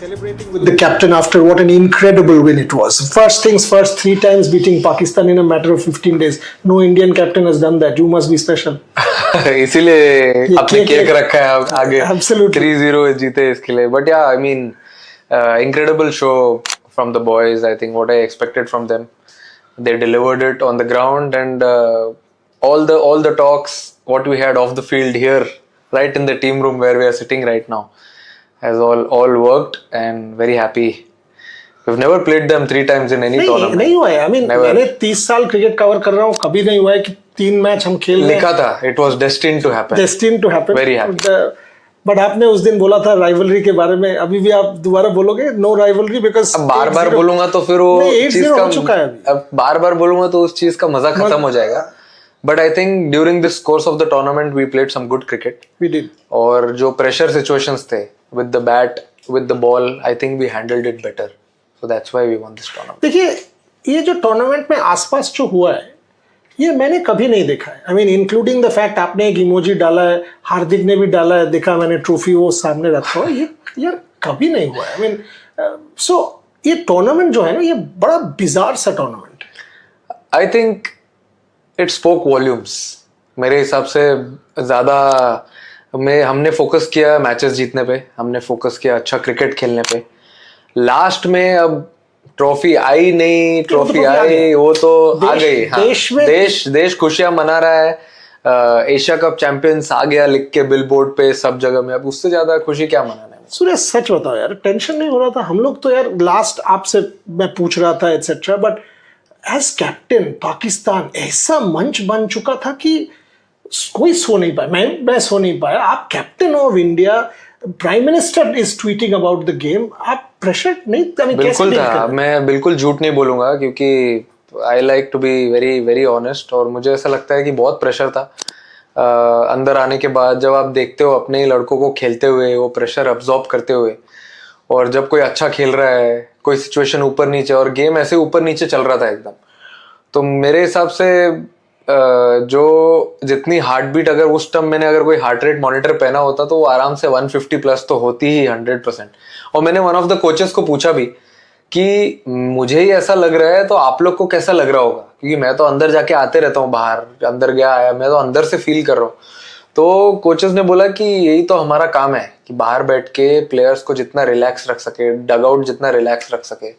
Celebrating with the captain after what an incredible win it was. First things first, 3 times beating Pakistan in a matter of 15 days. No Indian captain has done that. You must be special. इसीलिए अपने cake रखा है आगे. Absolutely. 3-0 जीते इसके लिए. But yeah, I mean, incredible show from the boys. I think what I expected from them, they delivered it on the ground, and all the talks what we had off the field here, right in the team room where we are sitting right now, has all worked, and very happy. We've never played them 3 times in any tournament. नहीं हुआ है. I mean, मैंने 30 साल cricket cover कर रहा हूँ, कभी नहीं हुआ है कि 3 मैच हम खेल रहे हैं. लिखा था, it was destined to happen. Destined to happen. Very happy. But आपने उस दिन बोला था राइवलरी के बारे में, अभी भी आप दोबारा बोलोगे नो राइवलरी? बिकॉज अब बार-बार बोलूंगा तो फिर वो चीज का हो चुका है अभी. अब बार-बार बोलूंगा तो उस चीज का मजा खत्म हो जाएगा. But I think during this course of the tournament we played some good cricket. We did. और जो प्रेशर सिचुएशंस थे with the bat with the ball, I think we handled it better. So that's why we won this tournament. देखिए, ये जो tournament में आसपास जो हुआ है ये मैंने कभी नहीं देखा है. I mean including the fact आपने एक इमोजी डाला है, हार्दिक ने भी डाला है, देखा मैंने ट्रॉफी वो सामने रखा हुआ, ये यार कभी नहीं हुआ है. आई मीन सो ये टूर्नामेंट जो है ना, ये बड़ा बिजार सा टूर्नामेंट है. आई थिंक इट स्पोक वॉल्यूम्स. मेरे हिसाब से ज्यादा हमने फोकस किया मैचेस जीतने पे, हमने फोकस किया अच्छा क्रिकेट खेलने पे. लास्ट में अब ट्रॉफी आई नहीं, ट्रॉफी आई वो तो आ गई. हाँ, देश खुशियां मना रहा है. एशिया कप चैंपियंस आ गया लिख के बिलबोर्ड पे सब जगह में. अब उससे ज्यादा खुशी क्या मनाने में. सूर्य सच बताओ यार, टेंशन नहीं हो रहा था? हम लोग तो यार लास्ट आपसे मैं पूछ रहा था etcetera, but as captain Pakistan ऐसा मंच बन चुका था कि कोई सो नहीं पाया. मैं सो नहीं पाया. आप captain of India, prime minister is tweeting about the game. आप प्रेशर नहीं? बिल्कुल था. मैं बिल्कुल झूठ नहीं बोलूंगा क्योंकि I like to be very very honest. और मुझे ऐसा लगता है कि बहुत प्रेशर था. अंदर आने के बाद जब आप देखते हो अपने ही लड़कों को खेलते हुए, वो प्रेशर अब्सॉर्ब करते हुए, और जब कोई अच्छा खेल रहा है, कोई सिचुएशन ऊपर नीचे, और गेम ऐसे ऊपर नीचे चल रहा था एकदम, तो मेरे हिसाब से जो जितनी हार्ट बीट, अगर उस टाइम मैंने अगर कोई हार्ट रेट मॉनिटर पहना होता तो वो आराम से 150 प्लस तो होती ही 100%. और मैंने वन ऑफ द कोचेस को पूछा भी कि मुझे ही ऐसा लग रहा है तो आप लोग को कैसा लग रहा होगा, क्योंकि मैं तो अंदर जाके आते रहता हूँ, बाहर अंदर गया आया, मैं तो अंदर से फील कर रहा हूँ. तो कोचेस ने बोला कि यही तो हमारा काम है कि बाहर बैठ के प्लेयर्स को जितना रिलैक्स रख सके, डगआउट जितना रिलैक्स रख सके,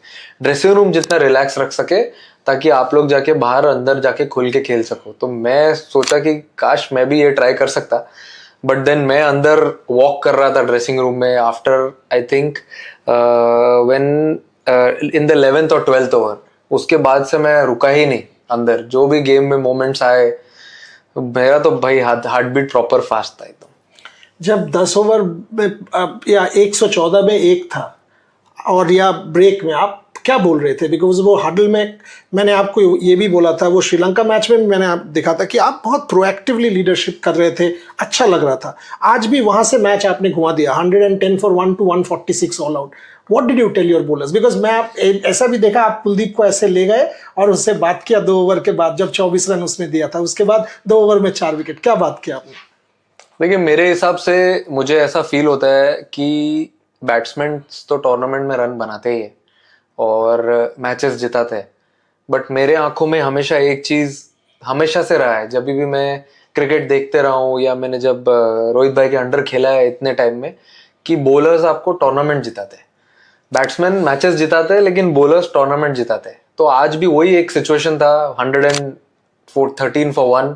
ड्रेसिंग रूम जितना रिलैक्स रख सके, ताकि आप लोग जाके बाहर अंदर जाके खुल के खेल सको. तो मैं सोचा कि काश मैं भी ये ट्राई कर सकता. बट देन मैं अंदर वॉक कर रहा था ड्रेसिंग रूम में after I think when in the 11th और 12th ओवर. उसके बाद से मैं रुका ही नहीं अंदर. जो भी गेम में मोमेंट्स आए, मेरा तो भाई हार्ट बीट प्रॉपर फास्ट था एकदम. जब 10 ओवर में या 114 में 1 था और या ब्रेक में, आप क्या बोल रहे थे? बिकॉज वो हडल में मैंने आपको ये भी बोला था, वो श्रीलंका मैच में भी मैंने आप देखा था कि आप बहुत प्रोएक्टिवली लीडरशिप कर रहे थे, अच्छा लग रहा था. आज भी वहां से मैच आपने घुमा दिया, 110 for 1 to 146 all out. What did you tell your bowlers? Because मैं ऐसा भी देखा, आप कुलदीप को ऐसे ले गए और उससे बात किया 2 ओवर के बाद, जब 24 रन उसने दिया था, उसके बाद 2 ओवर में 4 विकेट. क्या बात किया आपने? देखिए, मेरे हिसाब से मुझे ऐसा फील होता है कि बैट्समैन तो टूर्नामेंट में रन बनाते ही है और मैचेस जिताते हैं. बट मेरे आंखों में हमेशा एक चीज हमेशा से रहा है, जब भी मैं क्रिकेट देखते रहा हूँ या मैंने जब रोहित भाई के अंडर खेला है इतने टाइम में, कि बॉलर्स आपको टूर्नामेंट जिताते हैं. बैट्समैन मैचेस जिताते हैं लेकिन बॉलर्स टूर्नामेंट जिताते हैं. तो आज भी वही एक सिचुएशन था, 113 फॉर 1,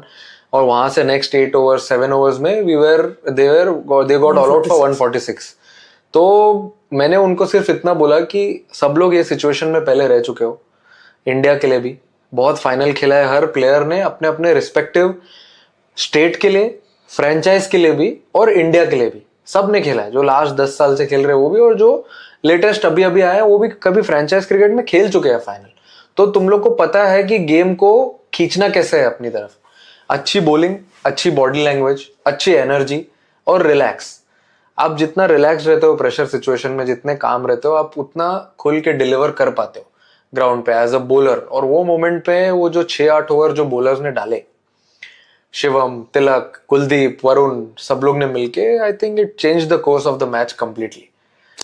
और वहां से नेक्स्ट 8 ओवर्स 7 ओवर्स में they got all out for 146. तो मैंने उनको सिर्फ इतना बोला कि सब लोग ये सिचुएशन में पहले रह चुके हो. इंडिया के लिए भी बहुत फाइनल खेला है हर प्लेयर ने, अपने अपने रिस्पेक्टिव स्टेट के लिए, फ्रेंचाइज के लिए भी और इंडिया के लिए भी, सब ने खेला है. जो लास्ट 10 साल से खेल रहे हैं वो भी, और जो लेटेस्ट अभी अभी आया वो भी कभी फ्रेंचाइज क्रिकेट में खेल चुके हैं फाइनल. तो तुम लोग को पता है कि गेम को खींचना कैसे है अपनी तरफ. अच्छी बॉलिंग, अच्छी बॉडी लैंग्वेज, अच्छी एनर्जी और रिलैक्स. आप जितना रिलैक्स रहते हो प्रेशर सिचुएशन में, जितने काम रहते हो, आप उतना खुल के डिलीवर कर पाते हो ग्राउंड पे एज अ बॉलर. और वो मोमेंट पे वो जो 6-8 ओवर जो बॉलर्स ने डाले, शिवम, तिलक, कुलदीप, वरुण, सब लोग ने मिलके, I think it change the course of the match completely.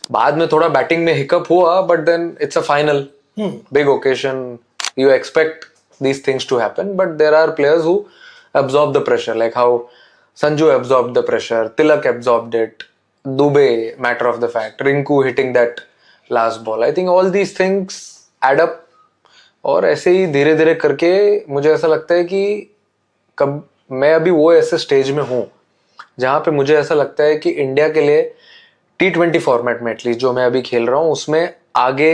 बाद में थोड़ा बैटिंग में हिकअप हुआ, but then it's a final, big occasion, you expect these things to happen, but there are players who absorb the pressure, like how Sanju absorbed the pressure, Tilak absorbed it, Dubey, matter of the fact, Rinku hitting that last ball. I think all these things add up, और ऐसे ही धीरे धीरे करके मुझे ऐसा लगता है कि कब मैं अभी वो ऐसे स्टेज में हूँ जहाँ पे मुझे ऐसा लगता है कि इंडिया के लिए T20 फॉर्मेट में एटलीस्ट जो मैं अभी खेल रहा हूँ उसमें आगे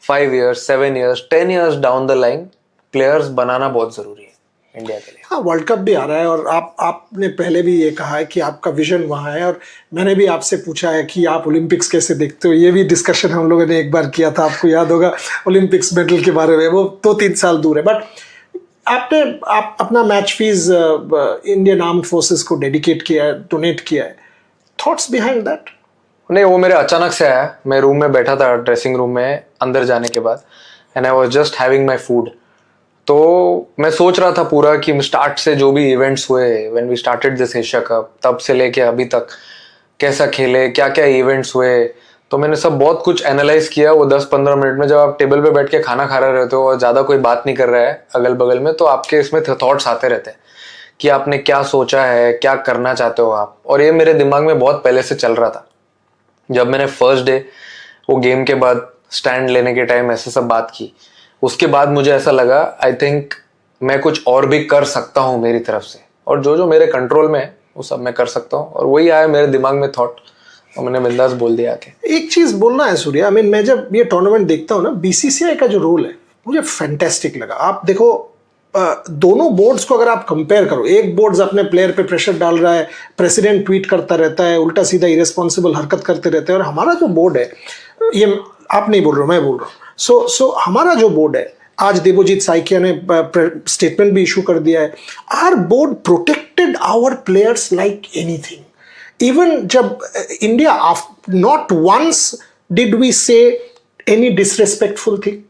5 years, 7 years, 10 years down the line players बनाना बहुत जरूरी है इंडिया के लिए। हाँ, वर्ल्ड कप भी आ रहा है और आपने पहले भी ये कहा है कि आपका विजन वहाँ है, और मैंने भी आपसे पूछा है कि आप ओलंपिक्स कैसे देखते हो। ये भी डिस्कशन हम लोगों ने एक बार किया था, आपको याद होगा, ओलंपिक्स मेडल के बारे में। वो 2-3 साल दूर है, बट आप अपना match fees Indian armed forces को डेडिकेट किया है, डोनेट किया है। Thoughts behind that? नहीं, वो मेरे अचानक से आया। मैं रूम में बैठा था, ड्रेसिंग रूम में अंदर जाने के बाद, and I was just having my food. तो मैं सोच रहा था पूरा कि स्टार्ट से जो भी इवेंट्स हुए, when we started this Asia Cup, तब से लेके अभी तक कैसा खेले, क्या क्या इवेंट्स हुए, तो मैंने सब बहुत कुछ एनालाइज किया। वो 10-15 मिनट में जब आप टेबल पे बैठ के खाना खा रहे रहते हो और ज़्यादा कोई बात नहीं कर रहा है अगल बगल में, तो आपके इसमें थॉट्स आते रहते हैं कि आपने क्या सोचा है, क्या करना चाहते हो आप। और ये मेरे दिमाग में बहुत पहले से चल रहा था। जब मैंने फर्स्ट डे वो गेम के बाद स्टैंड लेने के टाइम ऐसे सब बात की, उसके बाद मुझे ऐसा लगा आई थिंक मैं कुछ और भी कर सकता हूँ मेरी तरफ से, और जो जो मेरे कंट्रोल में है वो सब मैं कर सकता हूँ। और वही आया मेरे दिमाग में थॉट, और मैंने बिंदास बोल दिया कि एक चीज बोलना है सूर्या, मैं जब ये टूर्नामेंट देखता हूँ ना, बीसीसीआई का जो रोल है मुझे फैंटेस्टिक लगा। आप देखो, दोनों बोर्ड्स को अगर आप कंपेयर करो, एक बोर्ड्स अपने प्लेयर पे प्रेशर डाल रहा है, प्रेसिडेंट ट्वीट करता रहता है, उल्टा सीधा इरेस्पॉन्सिबल हरकत करते रहते हैं, और हमारा जो बोर्ड है, ये आप नहीं बोल रहे हो, मैं बोल रहा हूँ। सो हमारा जो बोर्ड है, आज देवजीत साइकिया ने स्टेटमेंट भी इशू कर दिया है, our board protected our players like anything. Even जब India, not once did we say any disrespectful thing.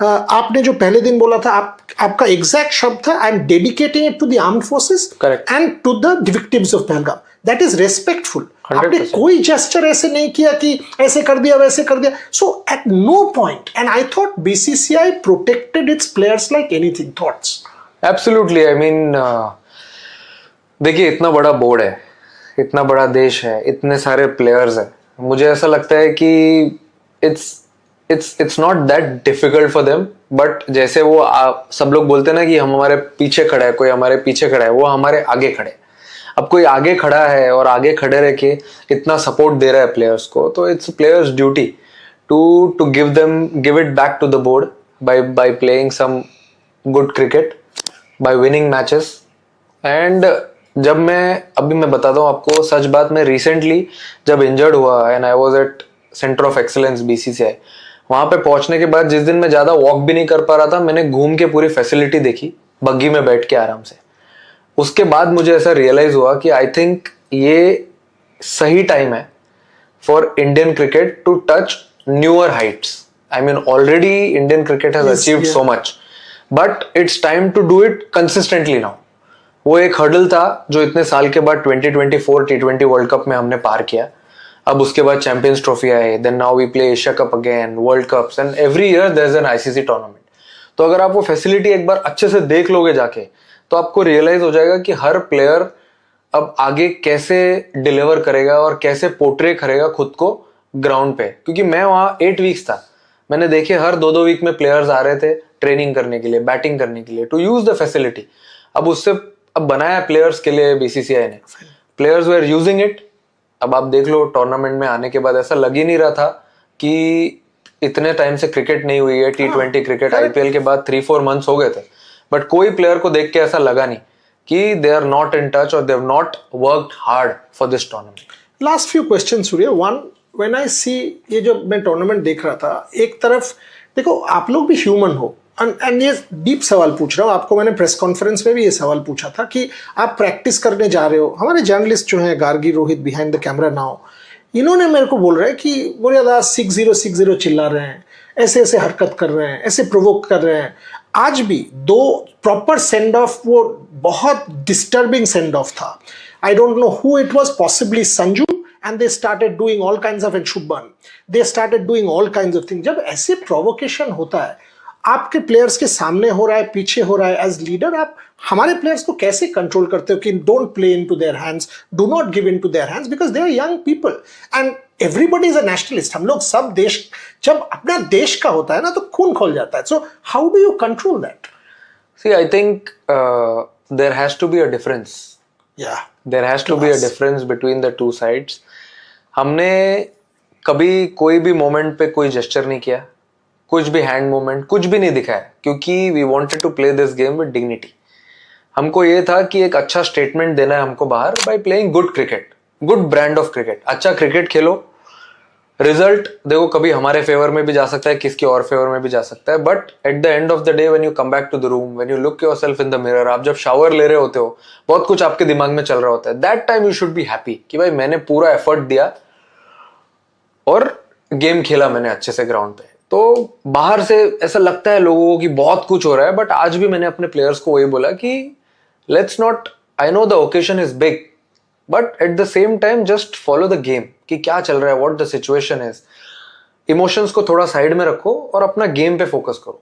आपने जो पहले दिन बोला था, आपका एग्जैक्ट शब्द था, I am dedicating it to the armed forces and to the victims of Pahalgam. That is respectful. आपने कोई जेस्चर ऐसे नहीं किया कि ऐसे कर दिया वैसे कर दिया। So at no point, and I thought BCCI protected its players like anything. Thoughts? Absolutely. I mean, देखिए, इतना बड़ा बोर्ड है, इतना बड़ा देश है, इतने सारे प्लेयर्स हैं, मुझे ऐसा लगता है कि it's not that difficult for them. But जैसे वो सब लोग बोलते हैं ना कि हम हमारे पीछे खड़ा है, कोई हमारे पीछे खड़ा है, वो हमारे आगे खड़े। अब कोई आगे खड़ा है और आगे खड़े रह के इतना सपोर्ट दे रहा है प्लेयर्स को, तो it's players duty to give it back to the board by playing some good cricket, by winning matches. And जब मैं बताता हूँ आपको सच बात, मैं रिसेंटली जब इंजर्ड हुआ and I was at centre of excellence BCCI, वहां पे पहुंचने के बाद जिस दिन मैं ज्यादा वॉक भी नहीं कर पा रहा था, मैंने घूम के पूरी फैसिलिटी देखी, बग्गी में बैठ के आराम से। उसके बाद मुझे ऐसा रियलाइज हुआ कि आई थिंक ये सही टाइम है for Indian cricket to touch newer heights. I mean, already Indian cricket has achieved so much, but it's time to do it consistently now. वो एक हर्डल था जो इतने साल के बाद 2024 T20 वर्ल्ड कप में हमने पार किया। अब उसके बाद चैंपियंस ट्रॉफी आए, then now we play Asia Cup again, World Cups, and every year there is an ICC tournament. तो अगर आप वो फैसिलिटी एक बार अच्छे से देख लोगे जाके, तो आपको रियलाइज हो जाएगा कि हर प्लेयर अब आगे कैसे डिलीवर करेगा और कैसे पोर्ट्रे करेगा खुद को ग्राउंड पे। क्योंकि मैं वहाँ 8 वीक्स था, मैंने देखे हर 2-2 वीक में प्लेयर्स आ रहे थे ट्रेनिंग करने के लिए, बैटिंग करने के लिए, टू यूज द फैसिलिटी। अब बनाया प्लेयर्स के लिए बीसीसीआई ने, प्लेयर्स वेर यूजिंग इट। अब आप देख लो, टूर्नामेंट में आने के बाद ऐसा लग ही नहीं रहा था कि इतने टाइम से क्रिकेट नहीं हुई है, T20 क्रिकेट। आईपीएल के बाद 3-4 मंथ्स हो गए थे, बट कोई प्लेयर को देख के ऐसा लगा नहीं कि they are not in touch और they have not worked hard for this tournament. Last few question Surya. One, when I see, ये जो मैं टूर्नामेंट देख रहा था, एक तरफ देखो आप लोग भी ह्यूमन हो, एंड ये डीप सवाल पूछ रहा हूँ आपको। मैंने प्रेस कॉन्फ्रेंस में भी ये सवाल पूछा था कि आप प्रैक्टिस करने जा रहे हो। हमारे जर्नलिस्ट जो हैं, Gargi, Rohit, behind the camera now, इन्होंने मेरे को बोल रहे हैं कि बोलिया 60-60 चिल्ला रहे हैं, ऐसे ऐसे हरकत कर रहे हैं, ऐसे प्रोवोक कर रहे हैं। आज भी 2 प्रॉपर सेंड ऑफ, वो बहुत डिस्टर्बिंग सेंड ऑफ था। I don't know who it was, possibly Sanju and they started doing all kinds of, and Shubman, they started doing all kinds of things. जब ऐसे प्रोवोकेशन होता है, आपके प्लेयर्स के सामने हो रहा है, पीछे हो रहा है, एज लीडर आप हमारे प्लेयर्स को कैसे कंट्रोल करते हो कि don't play into their hands, do not give into their hands, because they are young people and everybody is a nationalist. हम लोग सब देश, जब अपना देश का होता है ना तो खून खोल जाता है. So how do you control that? See, I think there has to be a difference. Yeah. There has to be a difference between the two sides. हमने कभी कोई भी मोमेंट पे कोई जेस्चर नहीं किया, कुछ भी हैंड मूवमेंट कुछ भी नहीं दिखाया, क्योंकि we wanted to play this game with dignity. हमको ये था कि एक अच्छा स्टेटमेंट देना है हमको बाहर by playing good cricket, good brand of cricket. अच्छा क्रिकेट खेलो, रिजल्ट देखो कभी हमारे फेवर में भी जा सकता है, किसके और फेवर में भी जा सकता है, but at the end of the day when you come back to the room, when you look yourself in the mirror, आप जब शावर ले रहे होते हो, बहुत कुछ आपके दिमाग में चल रहा होता है. That time you should be happy कि भाई मैंने पूरा एफर्ट दिया और गेम खेला मैंने अच्छे से ग्राउंड पे. तो बाहर से ऐसा लगता है लोगों को कि बहुत कुछ हो रहा है, बट आज भी मैंने अपने प्लेयर्स को वही बोला कि let's not, I know the occasion is big, but at the same time just follow the game कि क्या चल रहा है, what the situation is. Emotions को थोड़ा साइड में रखो और अपना गेम पे फोकस करो,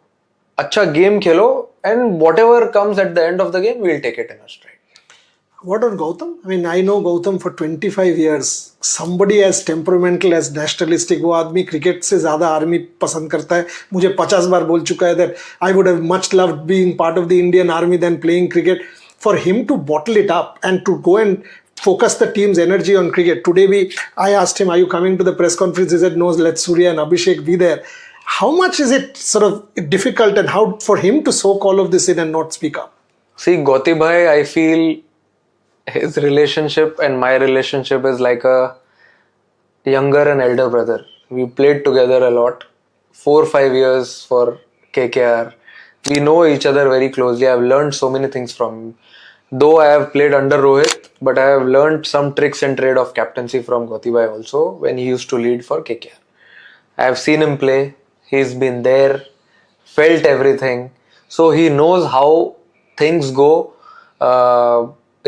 अच्छा गेम खेलो, and whatever comes at the end of the game we will take it in a stride. What on Gautam? I mean, I know Gautam for 25 years. Somebody as temperamental, as nationalistic, वो आदमी cricket से ज़्यादा army पसंद करता है. मुझे 50 बार बोल चुका है that I would have much loved being part of the Indian Army than playing cricket. For him to bottle it up and to go and focus the team's energy on cricket. Today I asked him, are you coming to the press conference? He said, no, let Surya and Abhishek be there. How much is it sort of difficult and how for him to soak all of this in and not speak up? See, Gauti bhai, I feel his relationship and my relationship is like a younger and elder brother. We played together a lot, 4-5 years for KKR. We know each other very closely. I've learned so many things from him. Though I have played under Rohit, but I have learned some tricks and trade of captaincy from Gauti bhai also when he used to lead for KKR. I have seen him play. He's been there, felt everything. So he knows how things go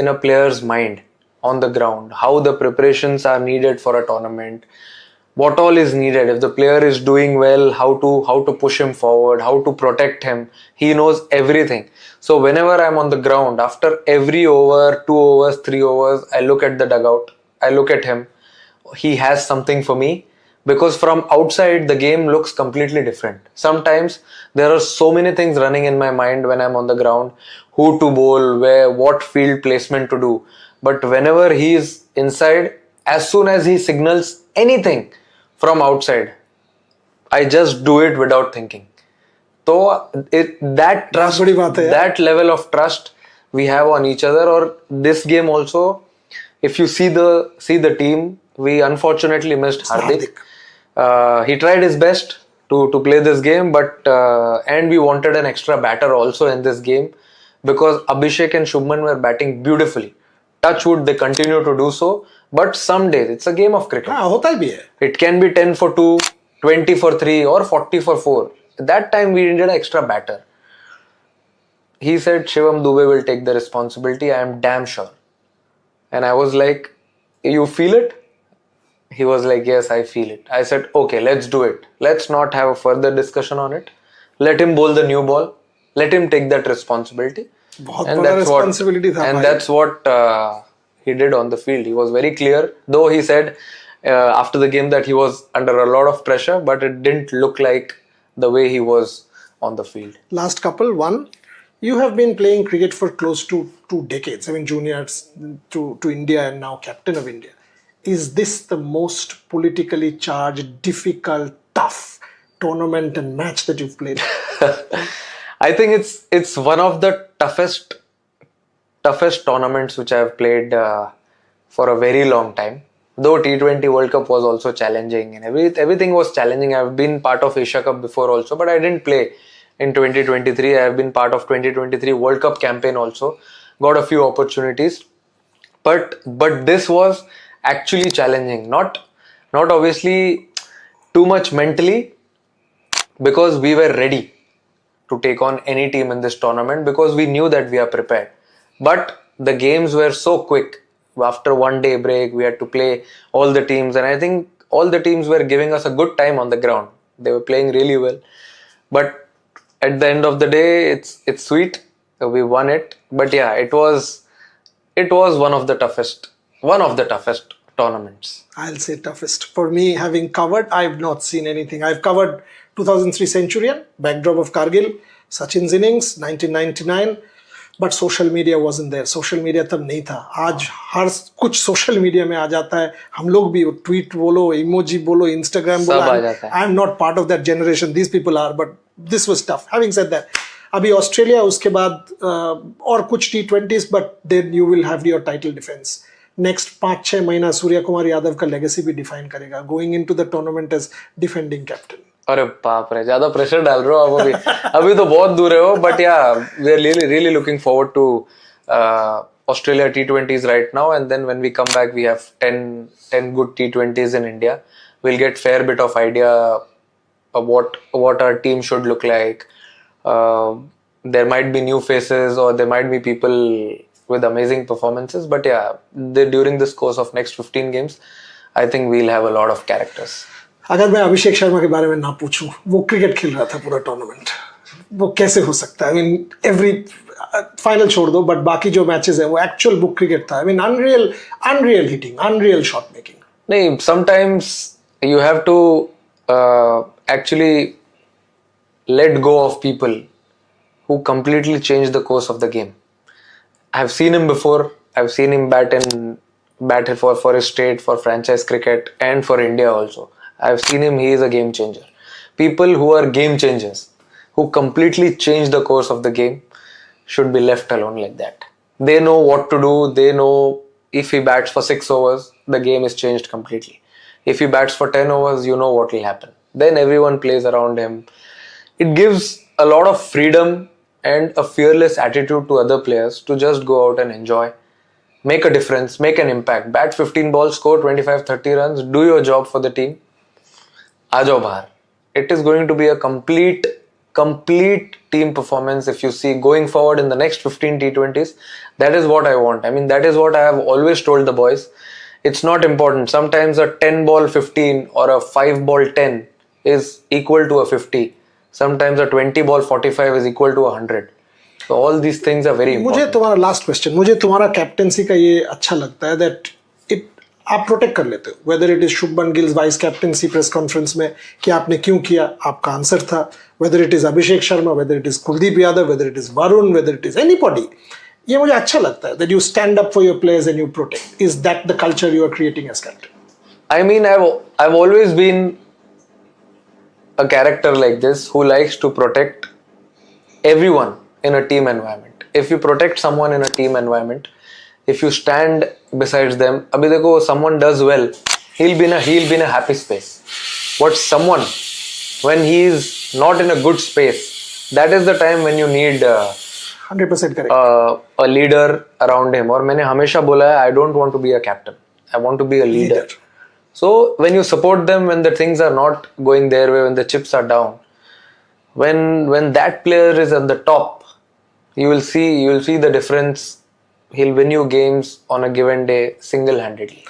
in a player's mind on the ground, how the preparations are needed for a tournament, what all is needed. If the player is doing well, how to push him forward, how to protect him. He knows everything. So whenever I'm on the ground, after every over, 2 overs, 3 overs, I look at the dugout, I look at him. He has something for me, because from outside the game looks completely different. Sometimes there are so many things running in my mind when I'm on the ground, who to bowl, where, what field placement to do. But whenever he is inside, as soon as he signals anything from outside, I just do it without thinking. So that trust, that level of trust we have on each other. Or this game also, if you see the team, we unfortunately missed Hardik. He tried his best to play this game, but and we wanted an extra batter also in this game, because Abhishek and Shubman were batting beautifully. Touch wood, they continue to do so. But some days it's a game of cricket. होता भी है. It can be 10 for 2, 20 for 3, or 40 for 4. At that time we needed an extra batter. He said Shivam Dube will take the responsibility. I am damn sure. And I was like, you feel it? He was like, yes, I feel it. I said, okay, let's do it. Let's not have a further discussion on it. Let him bowl the new ball. Let him take that responsibility. And that's what he did on the field. He was very clear. Though he said after the game that he was under a lot of pressure, but it didn't look like the way he was on the field. Last couple, one, you have been playing cricket for close to 2 decades. I mean, juniors to India and now captain of India. Is this the most politically charged, difficult, tough tournament and match that you've played? I think it's one of the toughest tournaments which I have played for a very long time. Though T20 World Cup was also challenging and everything was challenging. I've been part of Asia Cup before also, but I didn't play in 2023. I have been part of 2023 World Cup campaign also. Got a few opportunities, but this was actually challenging. Not obviously too much mentally, because we were ready to take on any team in this tournament, because we knew that we are prepared. But the games were so quick. after 1 day break, we had to play all the teams, and I think all the teams were giving us a good time on the ground. They were playing really well, but at the end of the day, it's sweet. We won it, but yeah, it was one of the toughest tournaments. I'll say toughest. For me, having covered, I've not seen anything. I've covered 2003 Centurion, backdrop of Kargil, Sachin's innings, 1999, but social media wasn't there. Social media तब नहीं था. आज हर कुछ social media में आ जाता है. हम लोग भी tweet बोलो, emoji बोलो, Instagram बोलो. सब आ जाता है. I'm not part of that generation. These people are, but this was tough. Having said that, अभी ऑस्ट्रेलिया, उसके बाद और कुछ T20s, but then you will have your title defense. Next 5-6 महीना सूर्य कुमार यादव का लेगेसी भी डिफाइन करेगा, going into the tournament as defending captain. अरे बाप रे, ज्यादा प्रेशर डाल रहे हो आप अभी. अभी तो बहुत दूर है हो, but yeah we are really looking forward to Australia T20s right now, and then when we come back we have 10 good T20s in India. We'll get fair bit of idea of what our team should look like. There might be new faces, or there might be people with amazing performances, but yeah, during this course of next 15 games, I think we'll have a lot of characters. अगर मैं अभिषेक शर्मा के बारे में ना पूछूं, वो cricket खेल रहा था पूरा टूर्नामेंट, वो कैसे हो सकता है? आई मीन एवरी फाइनल छोड़ दो, बट बाकी जो मैचेस हैं वो एक्चुअल बुक क्रिकेट था. I mean unreal hitting, unreal shot making. नहीं, sometimes you have to actually let go of people who completely change the course of the game. I've seen him before. I've seen him bat for his state, for franchise cricket, and for India also. I've seen him. He is a game changer. People who are game changers, who completely change the course of the game, should be left alone like that. They know what to do. They know if he bats for 6 overs, the game is changed completely. If he bats for 10 overs, you know what will happen. Then everyone plays around him. It gives a lot of freedom and a fearless attitude to other players to just go out and enjoy, make a difference, make an impact, bat 15 balls, score 25-30 runs, do your job for the team, aa jao bahar. It is going to be a complete team performance if you see going forward in the next 15 T20s. That is what I want. I mean, that is what I have always told the boys. It's not important. Sometimes a 10 ball 15 or a 5 ball 10 is equal to a 50. Sometimes a 20 ball 45 is equal to 100. So all these things are very important. मुझे तुम्हारा last question, मुझे तुम्हारा captaincy का ये अच्छा लगता है that आप प्रोटेक्ट कर लेते हो. Whether it is Shubman Gill's vice captaincy press conference में कि आपने क्यों किया, आपका आंसर था. Whether it is Abhishek Sharma, whether it is Kuldeep Yadav, whether it is Varun, whether it is anybody, ये मुझे अच्छा लगता है that you stand up for your players and you protect. Is that the culture you are creating as captain? I mean, I've always been a character like this who likes to protect everyone in a team environment. If you protect someone in a team environment, if you stand besides them, abhi dekho, someone does well, he'll be in a happy space. But someone, when he is not in a good space, that is the time when you need 100% correct. A leader around him. और मैंने हमेशा बोला है, I don't want to be a captain. I want to be a leader. So when you support them, when the things are not going their way, when the chips are down, when that player is at the top, you will see the difference. He'll win you games on a given day single-handedly.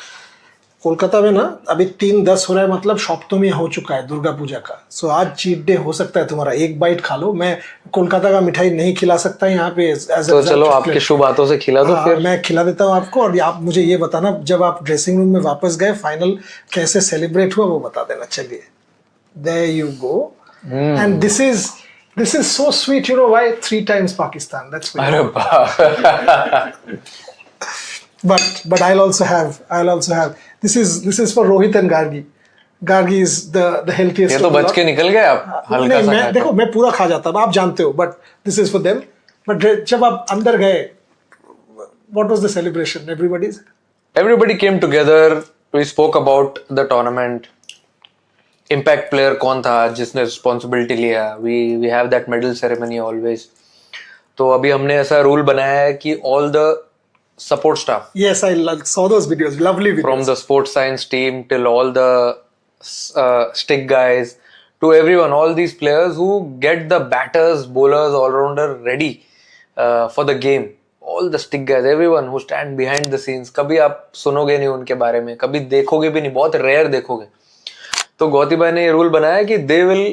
Kolkata में ना अभी 3:10 हो रहा है, मतलब शॉप्तोमी हो चुका है दुर्गा पूजा का. सो आज चीट डे हो सकता है तुम्हारा, एक बाइट खा लो. मैं कोलकाता का मिठाई नहीं खिला सकता यहाँ पे. तो चलो आपके शुभ हाथों से खिला दो. फिर मैं खिला देता हूँ आपको. और आप मुझे ये बताना, जब आप ड्रेसिंग रूम में वापस गए फाइनल कैसे सेलिब्रेट हुआ वो बता देना. चलिए, there you go. And this is so sweet. You know why? 3 times Pakistan. That's अरे बाप. But I'll also have this is for Rohit and Gargi. Gargi is the healthiest. ये तो बच के निकल गए आप. हल्का सा मैं देखो, मैं पूरा खा जाता, आप जानते हो, but this is for them. But जब आप अंदर गए, what was the celebration? Everybody came together. We spoke about the tournament. Impact player कौन था जिसने responsibility लिया. We have that medal ceremony always. तो अभी हमने ऐसा रूल बनाया है कि all the support staff. Yes, I saw those videos. Lovely videos. From the sports science team till all the stick guys to everyone, all these players who get the batters, bowlers, all-rounder ready for the game. all the stick guys, everyone who stand behind the scenes, कभी आप सुनोगे नहीं उनके बारे में, कभी देखोगे भी नहीं, बहुत रेयर देखोगे. तो गौती भाई ने ये रूल बनाया कि they will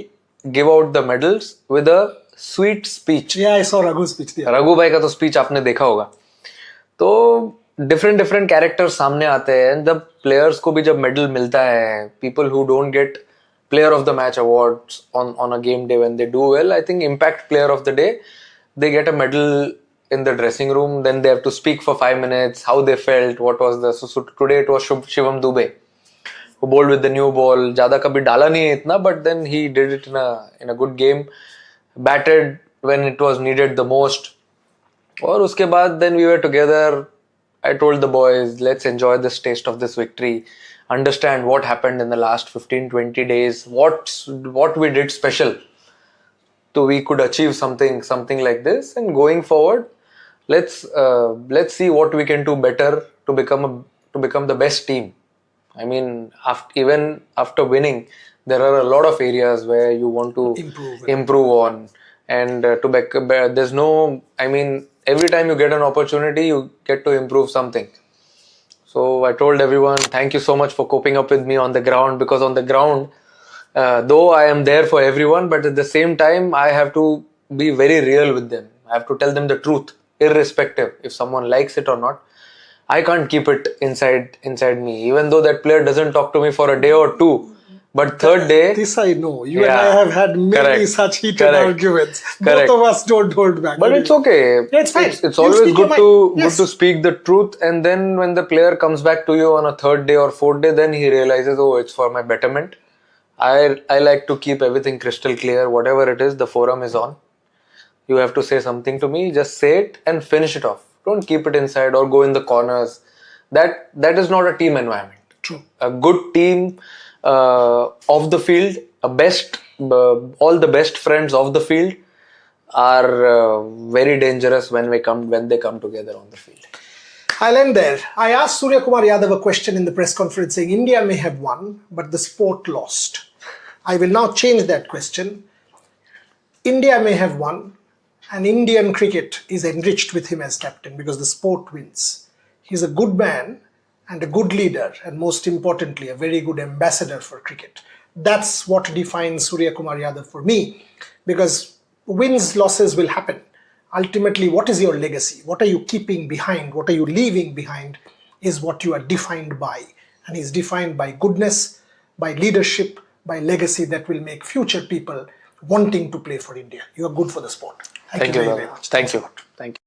give out the medals with a sweet speech. Yeah, I saw Raghu's speech there. Raghu भाई का तो स्पीच आपने देखा होगा. तो डिफरेंट कैरेक्टर्स सामने आते हैं. जब प्लेयर्स को भी जब मेडल मिलता है, people who don't get player of the match awards on a game day when they do well, I think impact player of the day, they get a medal in the dressing room. Then they have to speak for 5 minutes how they felt, what was the so today it was Shivam Dubey who bowled with the new ball. ज़्यादा कभी डाला नहीं है इतना, but then he did it in a good game, batted when it was needed the most. और उसके बाद then we were together. I told the boys, let's enjoy this taste of this victory, understand what happened in the last 15-20 days, what we did special, so we could achieve something like this. And going forward, let's see what we can do better to become the best team. I mean, even after winning, there are a lot of areas where you want to improve on. And there's no, I mean, every time you get an opportunity, you get to improve something. So I told everyone, thank you so much for coping up with me on the ground, because on the ground, though I am there for everyone, but at the same time I have to be very real with them. I have to tell them the truth, irrespective if someone likes it or not. I can't keep it inside me, even though that player doesn't talk to me for a day or two. But third day, this I know. You and I have had many such heated arguments. Both of us don't hold back. But it's okay. Yeah, it's fine. It's always good to speak the truth. And then when the player comes back to you on a third day or fourth day, then he realizes, oh, it's for my betterment. I like to keep everything crystal clear. Whatever it is, the forum is on. You have to say something to me, just say it and finish it off. Don't keep it inside or go in the corners. That is not a team environment. True. A good team of the field, all the best friends of the field are very dangerous when they come together on the field. I'll end there. I asked Surya Kumar Yadav a question in the press conference saying India may have won, but the sport lost. I will now change that question. India may have won, and Indian cricket is enriched with him as captain because the sport wins. He's a good man and a good leader, and most importantly, a very good ambassador for cricket. That's what defines Surya Kumar Yadav for me, because wins, losses will happen. Ultimately, what is your legacy? What are you keeping behind? What are you leaving behind is what you are defined by. And he's defined by goodness, by leadership, by legacy that will make future people wanting to play for India. You are good for the sport. Thank you very much. Thank you.